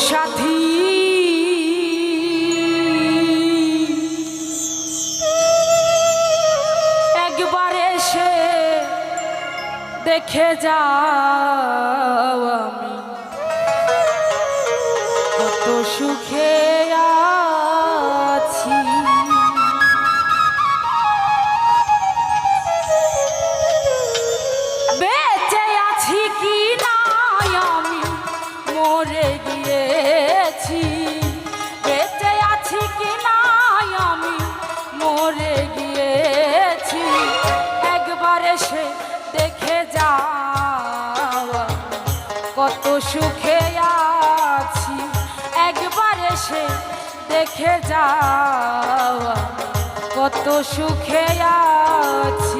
সাথী একবার এসে দেখে যাও আমি কত সুখে আছি। বেঁচে আছি কি না আমি মরে গিয়েছি, বেঁচে আছি কি না আমি মরে গিয়েছি, একবার এসে দেখে যাও কত সুখে আছি, একবার এসে দেখে যাও কত সুখে আছি।